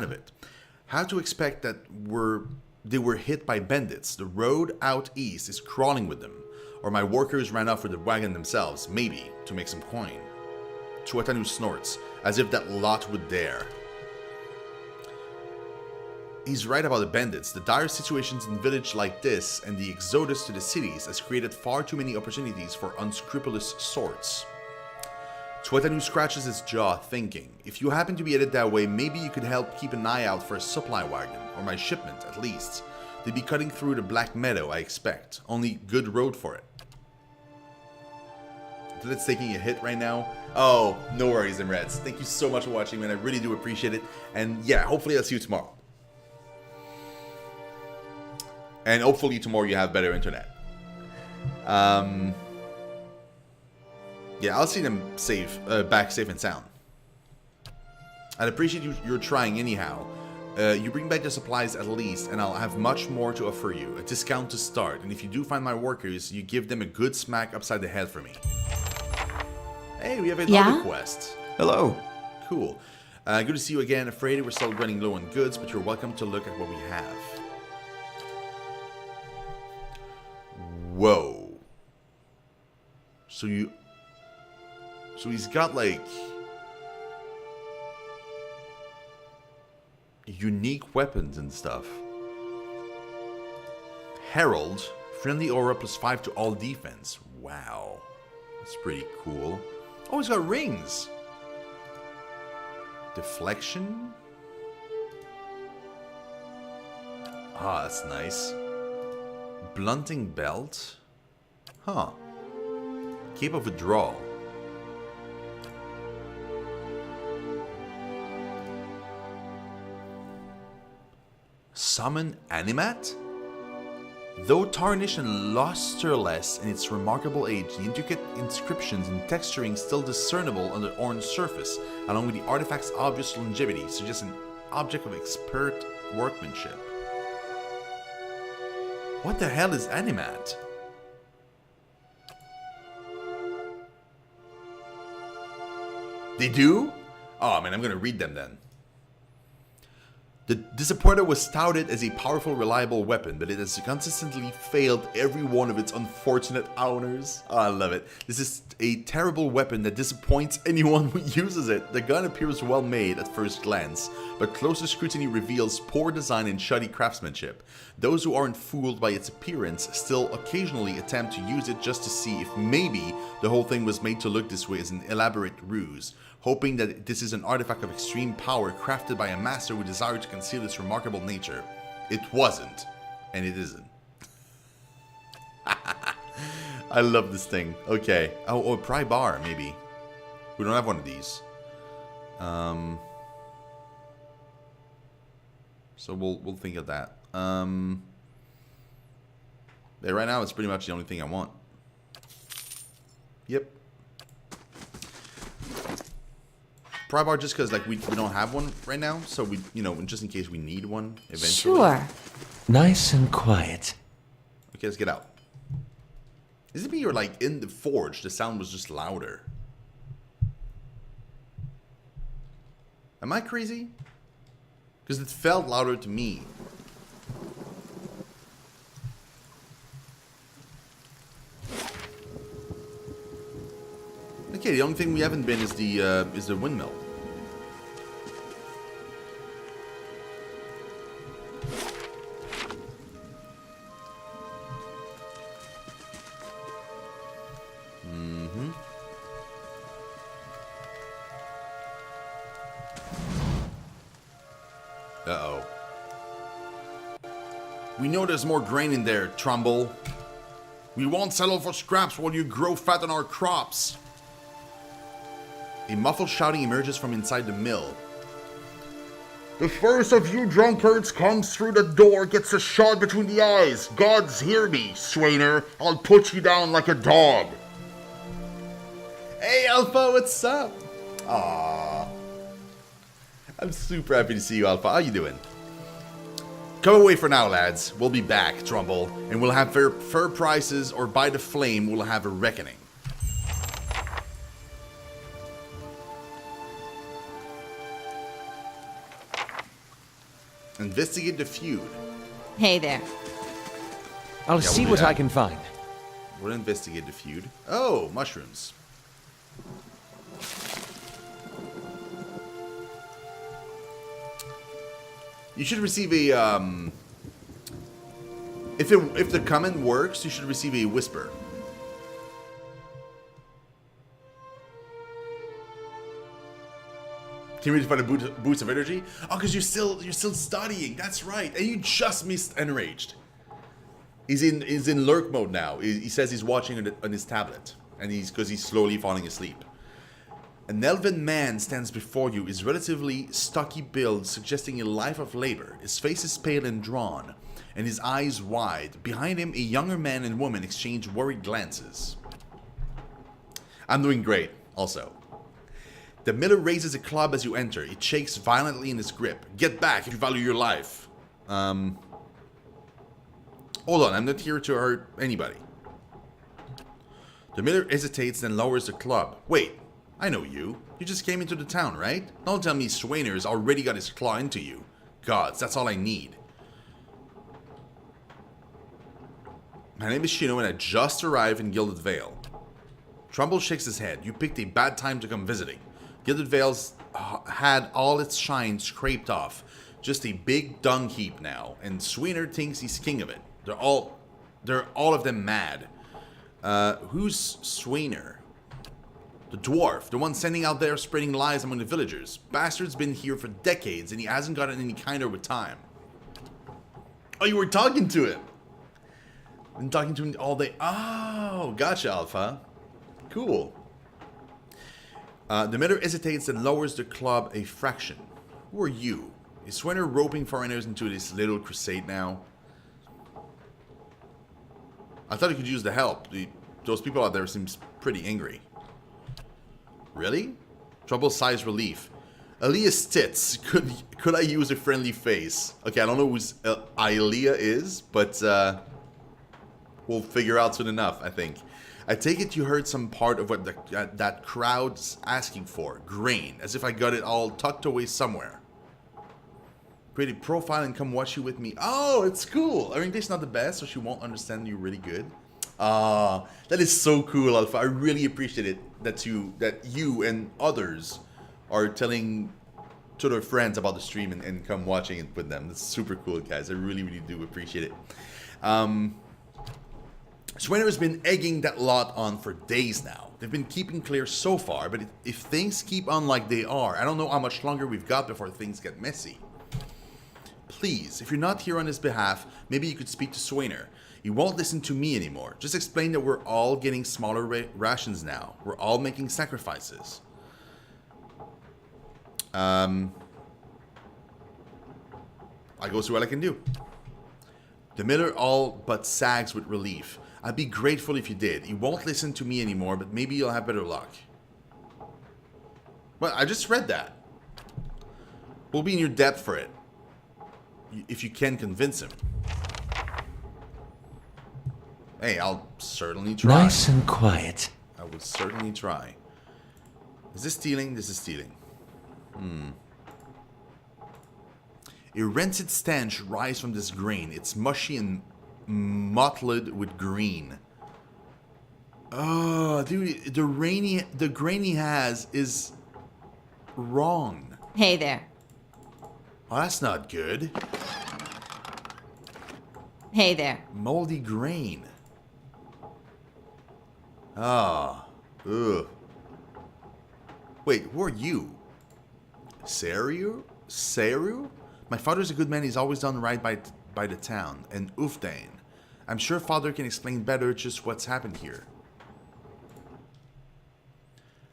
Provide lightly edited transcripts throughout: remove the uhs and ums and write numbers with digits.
of it. How to expect that they were hit by bandits? The road out east is crawling with them. Or my workers ran off with the wagon themselves, maybe, to make some coin. Tuatanu snorts, as if that lot would dare. He's right about the bandits. The dire situations in villages like this and the exodus to the cities has created far too many opportunities for unscrupulous sorts. Tuatanu scratches his jaw, thinking, if you happen to be headed that way, maybe you could help keep an eye out for a supply wagon, or my shipment, at least. They'd be cutting through the Black Meadow, I expect. Only good road for it. It's taking a hit right now. Oh, no worries, Imreds. Thank you so much for watching, man. I really do appreciate it. And yeah, hopefully I'll see you tomorrow. And hopefully tomorrow you have better internet. Yeah, I'll see them back safe and sound. I'd appreciate you're trying anyhow. You bring back the supplies at least, and I'll have much more to offer you. A discount to start, and if you do find my workers, you give them a good smack upside the head for me. Hey, we have another quest. Hello. Cool. Good to see you again. Afraid we're still running low on goods, but you're welcome to look at what we have. Whoa. So he's got like unique weapons and stuff. Herald, friendly aura +5 to all defense. Wow. That's pretty cool. Oh, he's got rings. Deflection. Ah, that's nice. Blunting belt. Huh. Cape of withdrawal. Summon Animat? Though tarnished and lusterless in its remarkable age, the intricate inscriptions and texturing still discernible on the orange surface, along with the artifact's obvious longevity, suggest an object of expert workmanship. What the hell is Animat? They do? Oh man, I'm gonna read them then. The Disappointer was touted as a powerful, reliable weapon, but it has consistently failed every one of its unfortunate owners. Oh, I love it. This is a terrible weapon that disappoints anyone who uses it. The gun appears well made at first glance, but closer scrutiny reveals poor design and shoddy craftsmanship. Those who aren't fooled by its appearance still occasionally attempt to use it just to see if maybe the whole thing was made to look this way as an elaborate ruse, hoping that this is an artifact of extreme power crafted by a master who desired to conceal its remarkable nature. It wasn't, and it isn't. I love this thing. Okay. Oh, pry bar, maybe. We don't have one of these. So we'll think of that. Yeah, right now it's pretty much the only thing I want. Yep. Pry bar just because like we don't have one right now, so we just in case we need one eventually. Sure. Nice and quiet. Okay, let's get out. Is it me or like in the forge the sound was just louder? Am I crazy? Because it felt louder to me. Okay, the only thing we haven't been is the windmill. Uh-oh. We know there's more grain in there, Trumbull. We won't settle for scraps while you grow fat on our crops. A muffled shouting emerges from inside the mill. The first of you drunkards comes through the door gets a shot between the eyes. Gods hear me, Swainer. I'll put you down like a dog. Hey, Alpha, what's up? Aww. I'm super happy to see you, Alpha. How you doing? Come away for now, lads. We'll be back, Trumbull, and we'll have fair prices, or by the flame, we'll have a reckoning. Investigate the feud. Hey there. I'll Yeah, see we'll do what that. I can find. We'll investigate the feud. Oh, mushrooms. You should receive a, if the comment works, you should receive a whisper. Can you read find a boost of energy? Oh, because you're still studying. That's right. And you just missed Enraged. He's in lurk mode now. He says he's watching on his tablet, and because he's slowly falling asleep. An elven man stands before you, his relatively stocky build suggesting a life of labor. His face is pale and drawn, and his eyes wide. Behind him, a younger man and woman exchange worried glances. I'm doing great, also. The miller raises a club as you enter. It shakes violently in his grip. Get back if you value your life. Hold on, I'm not here to hurt anybody. The miller hesitates, then lowers the club. Wait, I know you. You just came into the town, right? Don't tell me Swainer already got his claw into you. Gods, that's all I need. My name is Shino, and I just arrived in Gilded Vale. Trumbull shakes his head. You picked a bad time to come visiting. Gilded Vale's had all its shine scraped off. Just a big dung heap now, and Swainer thinks he's king of it. They're all of them mad. Who's Swainer? The dwarf, the one sending out there spreading lies among the villagers. Bastard's been here for decades, and he hasn't gotten any kinder with time. Oh, you were talking to him. Been talking to him all day. Oh, gotcha, Alpha. Cool. The miller hesitates and lowers the club a fraction. Who are you? Is Swainer roping foreigners into this little crusade now? I thought he could use the help. Those people out there seems pretty angry. Really? Trumbull sighs relief. Elias tits. Could I use a friendly face? Okay, I don't know who Ilea is, but we'll figure out soon enough, I think. I take it you heard some part of what that crowd's asking for. Grain. As if I got it all tucked away somewhere. Create a profile and come watch you with me. Oh, it's cool. Her English not the best, so she won't understand you really good. Ah, that is so cool, Alpha. I really appreciate it that you and others are telling to their friends about the stream and come watching it with them. That's super cool, guys. I really, really do appreciate it. Swainer has been egging that lot on for days now. They've been keeping clear so far, but if things keep on like they are, I don't know how much longer we've got before things get messy. Please, if you're not here on his behalf, maybe you could speak to Swainer. He won't listen to me anymore. Just explain that we're all getting smaller rations now. We're all making sacrifices. I go see what I can do. The miller all but sags with relief. I'd be grateful if you did. He won't listen to me anymore, but maybe you'll have better luck. Well, I just read that. We'll be in your debt for it. If you can convince him. Hey, I'll certainly try. Nice and quiet. I would certainly try. Is this stealing? This is stealing. A rancid stench rises from this grain. It's mushy and mottled with green. Oh, dude, the grain he has is wrong. Hey there. Oh, that's not good. Hey there. Moldy grain. Ah. Ugh. Wait, who are you? Saru? Saru? My father's a good man. He's always done right by the town. And Ufdane. I'm sure father can explain better just what's happened here.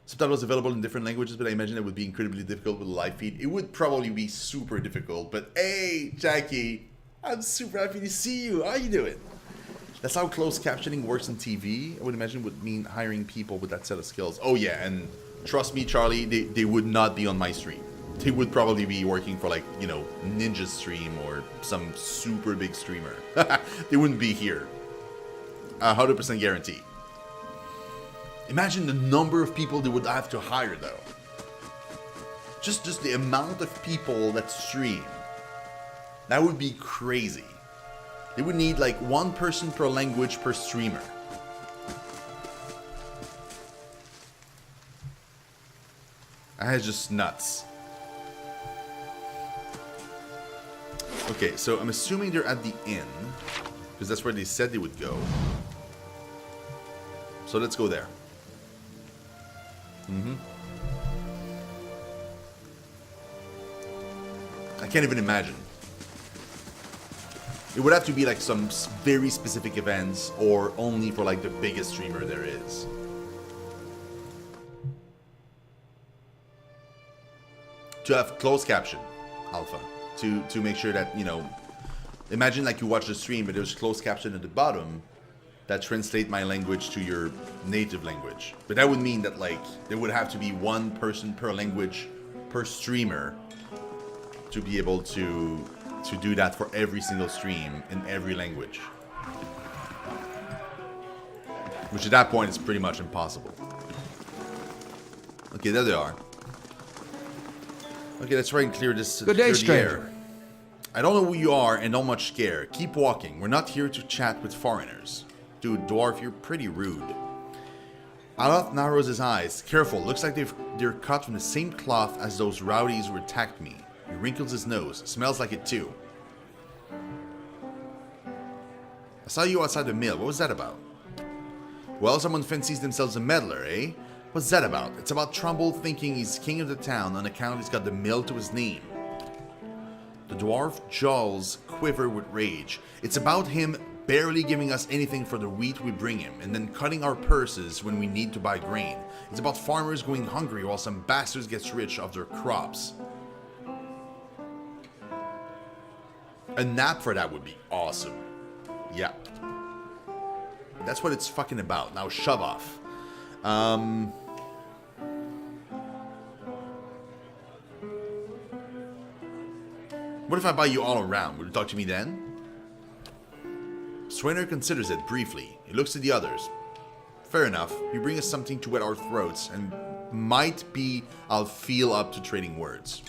Subtitles available in different languages, but I imagine it would be incredibly difficult with a live feed. It would probably be super difficult, but hey, Jackie, I'm super happy to see you. How you doing? That's how closed captioning works on TV. I would imagine it would mean hiring people with that set of skills. Oh yeah, and trust me, Charlie, they would not be on my stream. They would probably be working for, like, you know, Ninja Stream or some super big streamer. They wouldn't be here. 100% guarantee. Imagine the number of people they would have to hire, though. Just the amount of people that stream. That would be crazy. They would need like one person per language per streamer. That is just nuts. Okay, so I'm assuming they're at the inn, because that's where they said they would go. So let's go there. I can't even imagine. It would have to be like some very specific events, or only for like the biggest streamer there is. To have closed caption, Alpha, to make sure that, you know, imagine like you watch the stream, but there's closed caption at the bottom that translate my language to your native language. But that would mean that like there would have to be one person per language per streamer to be able to do that for every single stream in every language. Which at that point is pretty much impossible. Okay, there they are. Okay, let's try and clear this. Good day, stranger. I don't know who you are and don't much care. Keep walking. We're not here to chat with foreigners. Dude, dwarf, you're pretty rude. Aloth narrows his eyes. Careful, looks like they're cut from the same cloth as those rowdies who attacked me. He wrinkles his nose. Smells like it too. I saw you outside the mill. What was that about? Well, someone fancies themselves a meddler, eh? What's that about? It's about Trumbull thinking he's king of the town on account he's got the mill to his name. The dwarf jaws quiver with rage. It's about him barely giving us anything for the wheat we bring him, and then cutting our purses when we need to buy grain. It's about farmers going hungry while some bastards gets rich off their crops. A nap for that would be awesome. Yeah. That's what it's fucking about. Now shove off. What if I buy you all around? Will you talk to me then? Swainer considers it briefly. He looks at the others. Fair enough. You bring us something to wet our throats, and might be I'll feel up to trading words.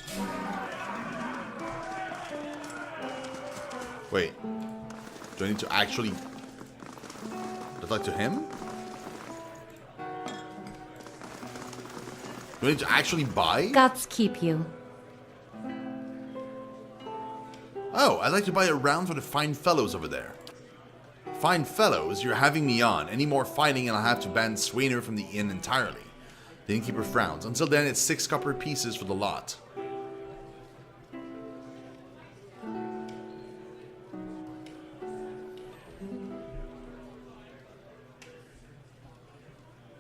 Wait. Do I need to actually talk to him? Do I need to actually buy? Gods keep you. Oh, I'd like to buy a round for the fine fellows over there. Fine fellows, you're having me on. Any more fighting and I'll have to ban Swainer from the inn entirely. The innkeeper frowns. Until then, it's 6 copper pieces for the lot.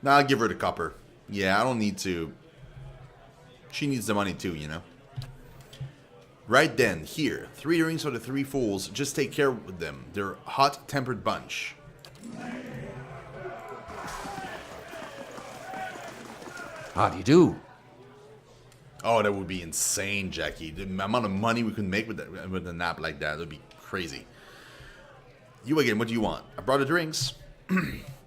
Nah, I'll give her the copper. Yeah, I don't need to. She needs the money too, you know. Right then, here, 3 rings for the 3 fools. Just take care of them. They're a hot-tempered bunch. How do you do? Oh, that would be insane, Jackie. The amount of money we could make with a nap like that would be crazy. You again, what do you want? I brought the drinks.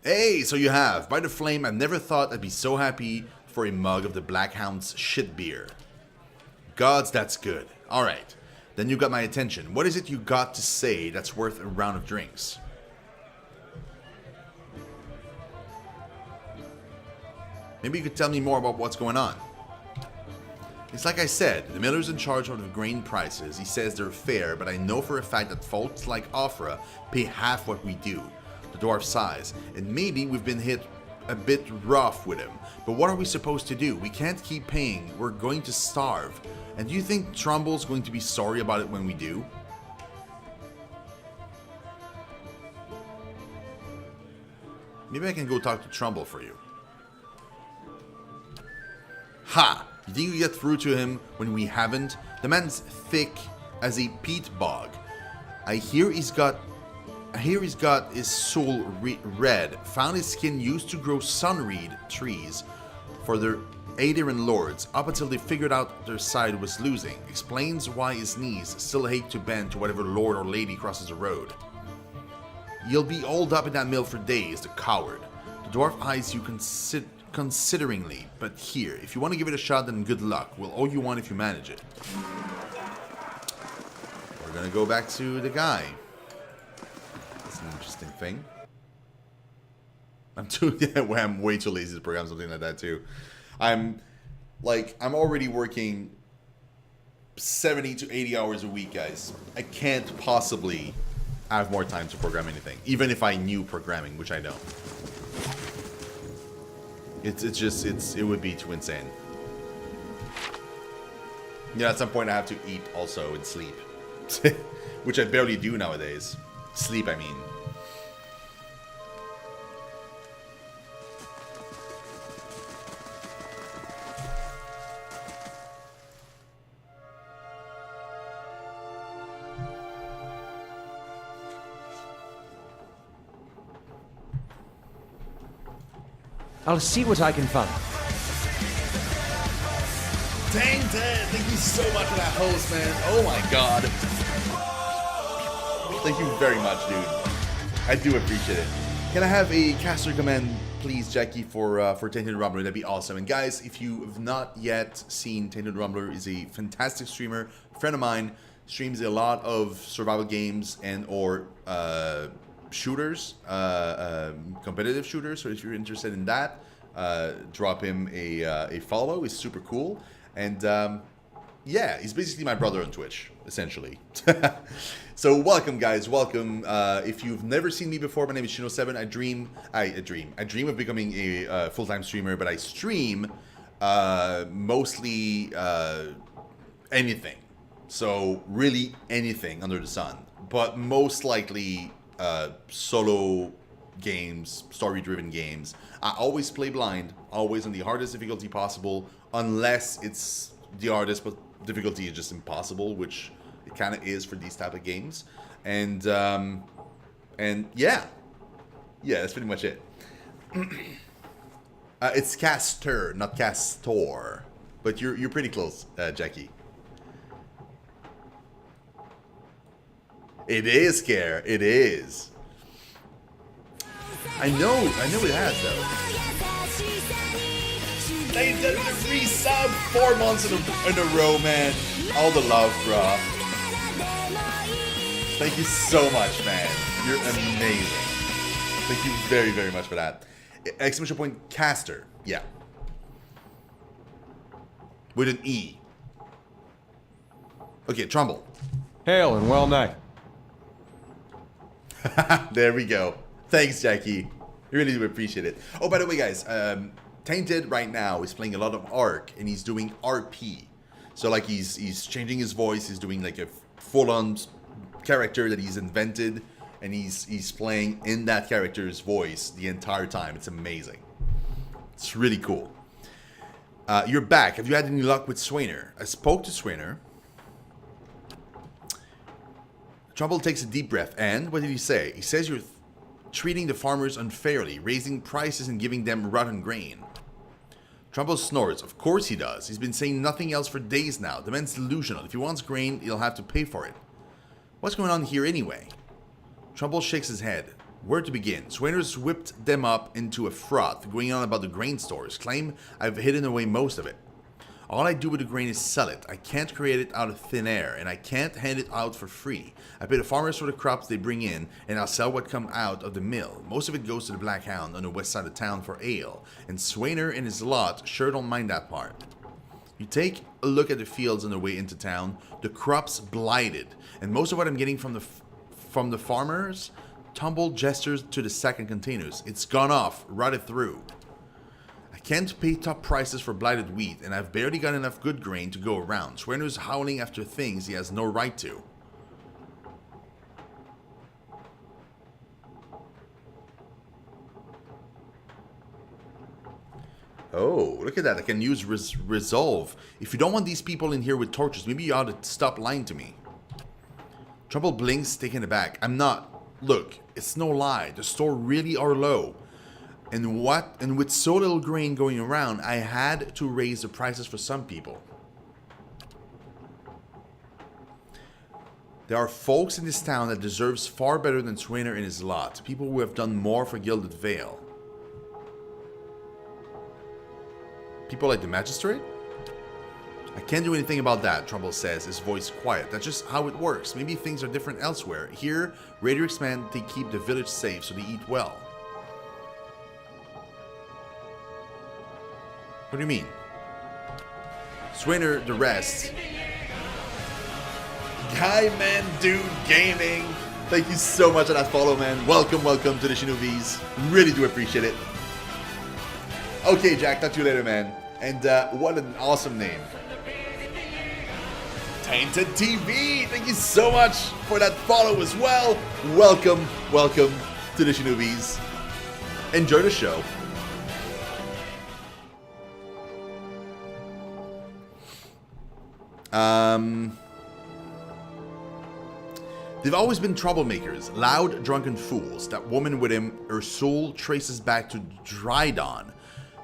Hey, so you have. By the flame, I never thought I'd be so happy for a mug of the Black Hound's shit beer. Gods, that's good. Alright, then you got my attention. What is it you got to say that's worth a round of drinks? Maybe you could tell me more about what's going on. It's like I said, the miller's in charge of the grain prices. He says they're fair, but I know for a fact that folks like Afra pay half what we do. The dwarf sighs, and maybe we've been hit a bit rough with him. But what are we supposed to do? We can't keep paying. We're going to starve. And do you think Trumbull's going to be sorry about it when we do? Maybe I can go talk to Trumbull for you. Ha! You think you get through to him when we haven't? The man's thick as a peat bog. I hear he's got his soul red. Found his skin used to grow sunreed trees for their Aedirn lords up until they figured out their side was losing. Explains why his knees still hate to bend to whatever lord or lady crosses the road. You'll be holed up in that mill for days, the coward. The dwarf eyes you consideringly, but here, if you want to give it a shot, then good luck. We'll owe you one if you manage it. We're gonna go back to the guy. That's an interesting thing. I'm way too lazy to program something like that too. I'm already working 70 to 80 hours a week, guys. I can't possibly have more time to program anything, even if I knew programming, which I don't. It would be too insane. Yeah, at some point I have to eat also and sleep, which I barely do nowadays. Sleep, I mean. I'll see what I can find. Tainted! Thank you so much for that host, man. Oh my god. Thank you very much, dude. I do appreciate it. Can I have a caster command, please, Jackie, for Tainted Rumbler? That'd be awesome. And guys, if you have not yet seen, Tainted Rumbler is a fantastic streamer, friend of mine, streams a lot of survival games and or shooters, competitive shooters. So if you're interested in that, drop him a follow. He's super cool. And yeah, he's basically my brother on Twitch, essentially. So welcome, guys. Welcome. If you've never seen me before, my name is Shino7. I dream of becoming a full-time streamer, but I stream mostly anything. So really anything under the sun. But most likely solo games, story-driven games. I always play blind, always on the hardest difficulty possible, unless it's the hardest, but difficulty is just impossible, which it kind of is for these type of games. And yeah, that's pretty much it. It's caster, not castor, but you're pretty close, Jackie. It is Care. It is. I know it has though. They did the resub 4 months in a row, man. All the love, bro. Thank you so much, man. You're amazing. Thank you very, very much for that. Exclamation point caster. Yeah. With an E. Okay, Trumbull. Hail and well night. There we go. Thanks, Jackie. I really do appreciate it. Oh, by the way, guys, Tainted right now is playing a lot of Ark, and he's doing RP. So, like, he's changing his voice. He's doing, like, a full-on character that he's invented, and he's playing in that character's voice the entire time. It's amazing. It's really cool. You're back. Have you had any luck with Swainer? I spoke to Swainer. Trumbull takes a deep breath, and what did he say? He says you're treating the farmers unfairly, raising prices and giving them rotten grain. Trumbull snorts. Of course he does. He's been saying nothing else for days now. The man's delusional. If he wants grain, he'll have to pay for it. What's going on here anyway? Trumbull shakes his head. Where to begin? Swainer's whipped them up into a froth, going on about the grain stores, claim I've hidden away most of it. All I do with the grain is sell it. I can't create it out of thin air, and I can't hand it out for free. I pay the farmers for the crops they bring in, and I'll sell what comes out of the mill. Most of it goes to the Black Hound on the west side of town for ale, and Swainer and his lot sure don't mind that part. You take a look at the fields on the way into town. The crops blighted, and most of what I'm getting from the farmers, Trumbull gestures to the second containers. It's gone off, rotted through. I can't pay top prices for blighted wheat, and I've barely got enough good grain to go around. Swainer's howling after things he has no right to. Oh, look at that. I can use resolve. If you don't want these people in here with torches, maybe you ought to stop lying to me. Trumbull blinks, taken aback. I'm not. Look, it's no lie. The store really are low. And with so little grain going around, I had to raise the prices for some people. There are folks in this town that deserves far better than Swainer and his lot. People who have done more for Gilded Vale. People like the magistrate? I can't do anything about that, Trumbull says, his voice quiet. That's just how it works. Maybe things are different elsewhere. Here, Radiorix men, they keep the village safe, so they eat well. What do you mean? Swinner, the rest. Guy Man Dude Gaming. Thank you so much for that follow, man. Welcome to the Shinobis. Really do appreciate it. Okay, Jack, talk to you later, man. And what an awesome name. Tainted TV, thank you so much for that follow as well. Welcome to the Shinobis. Enjoy the show. They've always been troublemakers, loud, drunken fools. That woman with him, her soul traces back to Drydawn.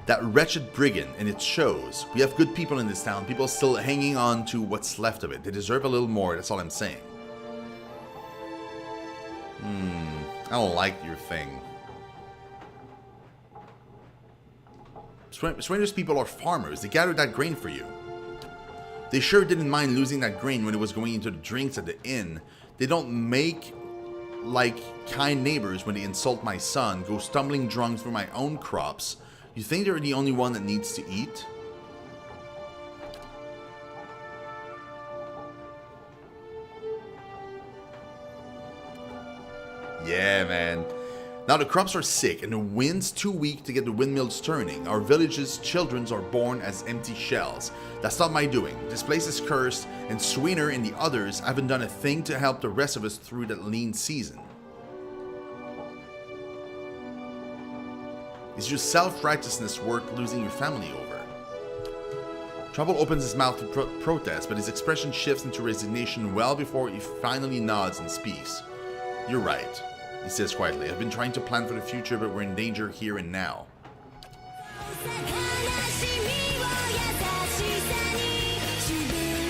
That wretched brigand, and it shows. We have good people in this town, people still hanging on to what's left of it. They deserve a little more, that's all I'm saying. I don't like your thing. Swinner's people are farmers, they gathered that grain for you. They sure didn't mind losing that grain when it was going into the drinks at the inn. They don't make like kind neighbors when they insult my son, go stumbling drunk through my own crops. You think they're the only one that needs to eat? Yeah, man. Now the crops are sick and the wind's too weak to get the windmills turning. Our village's children are born as empty shells. That's not my doing. This place is cursed, and Swinner and the others haven't done a thing to help the rest of us through that lean season. Is your self-righteousness worth losing your family over? Trumbull opens his mouth to protest, but his expression shifts into resignation well before he finally nods and speaks. You're right, he says quietly. I've been trying to plan for the future, but we're in danger here and now.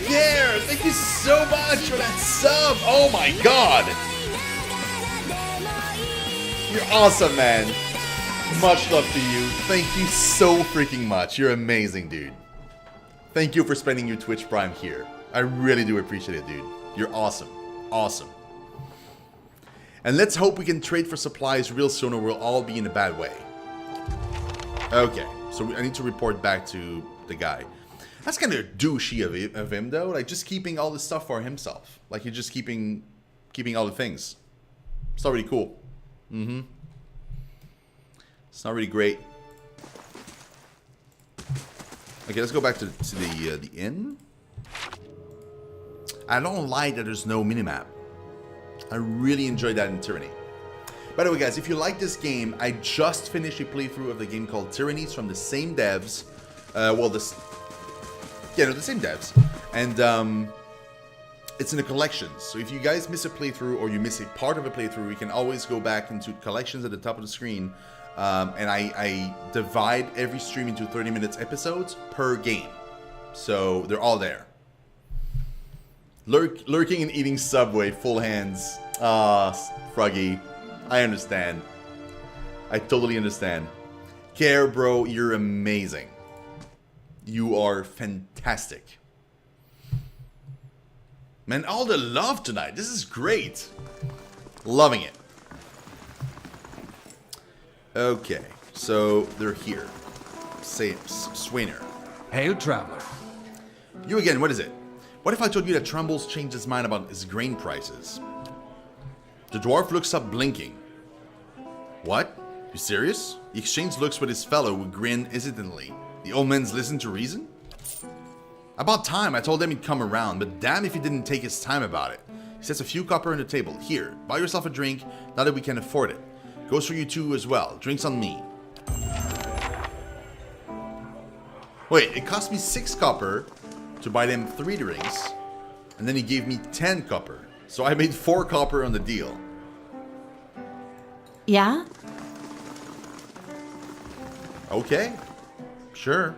Yeah, thank you so much for that sub. Oh my god. You're awesome, man. Much love to you. Thank you so freaking much. You're amazing, dude. Thank you for spending your Twitch Prime here. I really do appreciate it, dude. You're awesome. Awesome. And let's hope we can trade for supplies real soon or we'll all be in a bad way. Okay, so I need to report back to the guy. That's kind of douchey of him, though. Like, just keeping all this stuff for himself. Like, he's just keeping all the things. It's not really cool. It's not really great. Okay, let's go back to the inn. I don't like that there's no minimap. I really enjoyed that in Tyranny. By the way, guys, if you like this game, I just finished a playthrough of the game called Tyranny. It's from the same devs. The same devs. And it's in the collections. So if you guys miss a playthrough or you miss a part of a playthrough, you can always go back into collections at the top of the screen. And I divide every stream into 30 minutes episodes per game. So they're all there. Lurking and eating Subway, full hands. Froggy. I understand. I totally understand. Care, bro, you're amazing. You are fantastic. Man, all the love tonight. This is great. Loving it. Okay, so they're here. Say Swinner. Hail, traveler. You again, what is it? What if I told you that Trumbull's changed his mind about his grain prices? The dwarf looks up, blinking. What? You serious? He exchanged looks with his fellow, who grinned hesitantly. The old man's listened to reason? About time, I told him he'd come around, but damn if he didn't take his time about it. He sets a few copper on the table. Here, buy yourself a drink, now that we can afford it. Goes for you two as well. Drinks on me. Wait, it cost me 6 copper to buy them 3 drinks, and then he gave me 10 copper. So I made 4 copper on the deal. Yeah? Okay. Sure.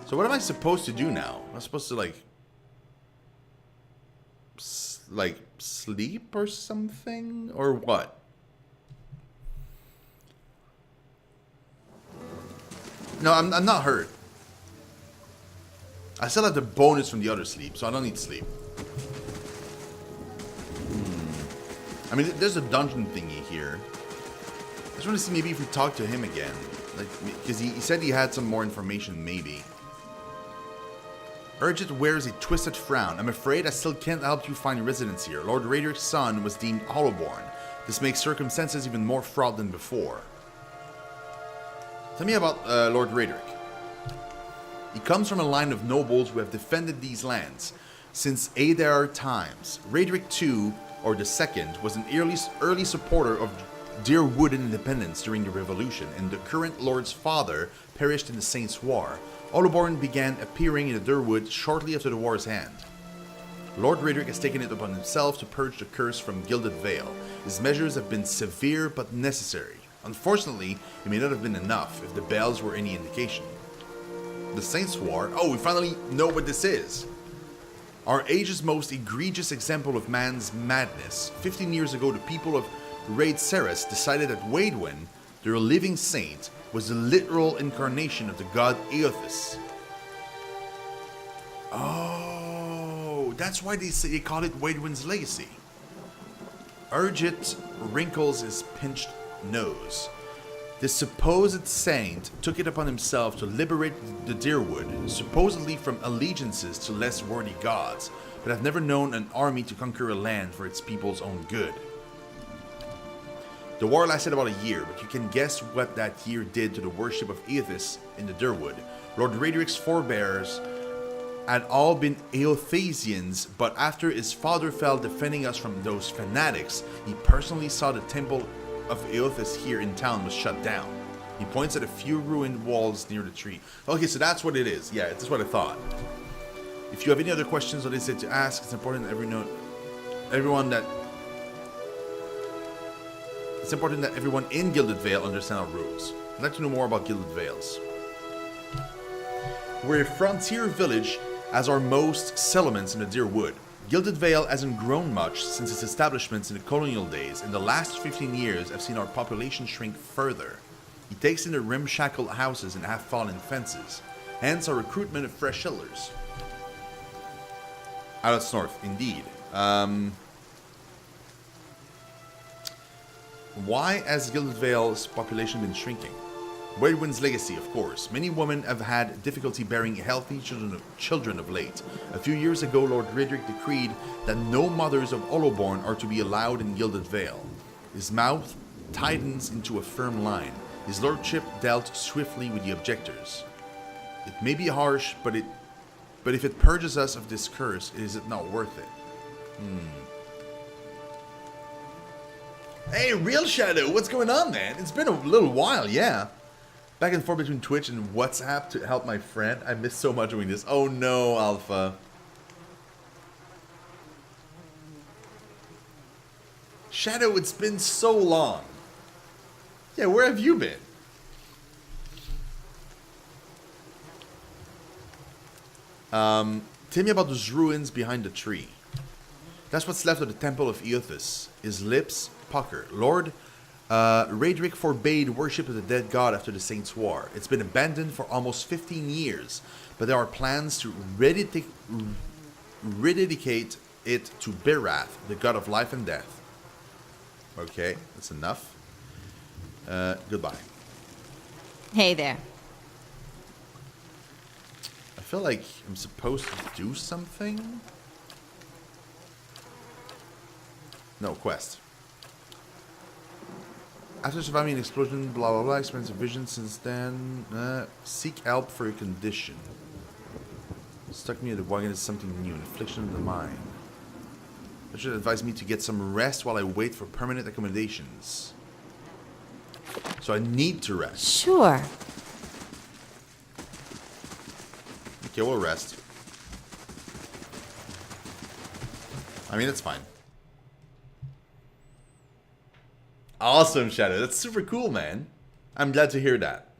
So what am I supposed to do now? Am I supposed to like sleep or something? Or what? No, I'm not hurt. I still have the bonus from the other sleep, so I don't need sleep. I mean, there's a dungeon thingy here. I just want to see maybe if we talk to him again. Like, because he said he had some more information, maybe. Urgit wears a twisted frown. I'm afraid I still can't help you find residence here. Lord Raedric's son was deemed hollowborn. This makes circumstances even more fraught than before. Tell me about Lord Raedric. He comes from a line of nobles who have defended these lands since Adar times. Raedric II, or the Second, was an early supporter of Deerwood independence during the Revolution, and the current Lord's father perished in the Saints' War. Hollowborn began appearing in the Deerwood shortly after the war's end. Lord Raedric has taken it upon himself to purge the curse from Gilded Vale. His measures have been severe but necessary. Unfortunately, it may not have been enough if the bells were any indication. The Saints' War? Oh, we finally know what this is. Our age's most egregious example of man's madness. 15 years ago, the people of Raid Ceres decided that Waidwen, their living saint, was the literal incarnation of the god Eothas. Oh, that's why they call it Waidwen's legacy. Urgit wrinkles his pinched nose. The supposed saint took it upon himself to liberate the Deerwood, supposedly from allegiances to less worthy gods, but have never known an army to conquer a land for its people's own good. The war lasted about a year, but you can guess what that year did to the worship of Eothas in the Deerwood. Lord Raedric's forebears had all been Eothasians, but after his father fell defending us from those fanatics, he personally saw the temple of Eothas here in town was shut down. He points at a few ruined walls near the tree. Okay, so that's what it is. Yeah, that's what I thought. If you have any other questions or they said to ask, it's important that everyone in Gilded Vale understand our rules. I'd like to know more about Gilded Vales. We're a frontier village, as are most settlements in the Deerwood. Gilded Vale hasn't grown much since its establishments in the colonial days. In the last 15 years, I've seen our population shrink further. It takes in the ramshackle houses and half-fallen fences, hence our recruitment of fresh settlers. Ah, that's north, indeed. Why has Gilded Vale's population been shrinking? Waidwen's legacy, of course. Many women have had difficulty bearing healthy children of late. A few years ago, Lord Raedric decreed that no mothers of Hollowborn are to be allowed in Gilded Vale. His mouth tightens into a firm line. His lordship dealt swiftly with the objectors. It may be harsh, but if it purges us of this curse, is it not worth it? Hey, Real Shadow, what's going on, man? It's been a little while, yeah. Back and forth between Twitch and WhatsApp to help my friend. I miss so much doing this. Oh no, Alpha. Shadow, it's been so long. Yeah, where have you been? Tell me about those ruins behind the tree. That's what's left of the temple of Eothas. His lips pucker. Lord Raedric forbade worship of the dead god after the Saints' War. It's been abandoned for almost 15 years, but there are plans to rededicate it to Berath, the god of life and death. Okay, that's enough. Goodbye. Hey there. I feel like I'm supposed to do something. No, quest. After surviving an explosion, blah blah blah, experienced a vision since then. Seek help for your condition. Stuck me at the wagon is something new, an affliction of the mind. That should advise me to get some rest while I wait for permanent accommodations. So I need to rest. Sure. Okay, we'll rest. I mean, it's fine. Awesome, Shadow. That's super cool, man. I'm glad to hear that.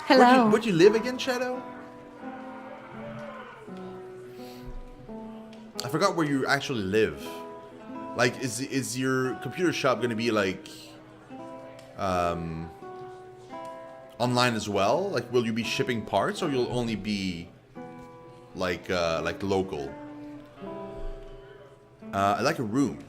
Hello. Where'd you live again, Shadow? I forgot where you actually live. Like, is your computer shop going to be like online as well? Like, will you be shipping parts, or you'll only be like local? I like a room.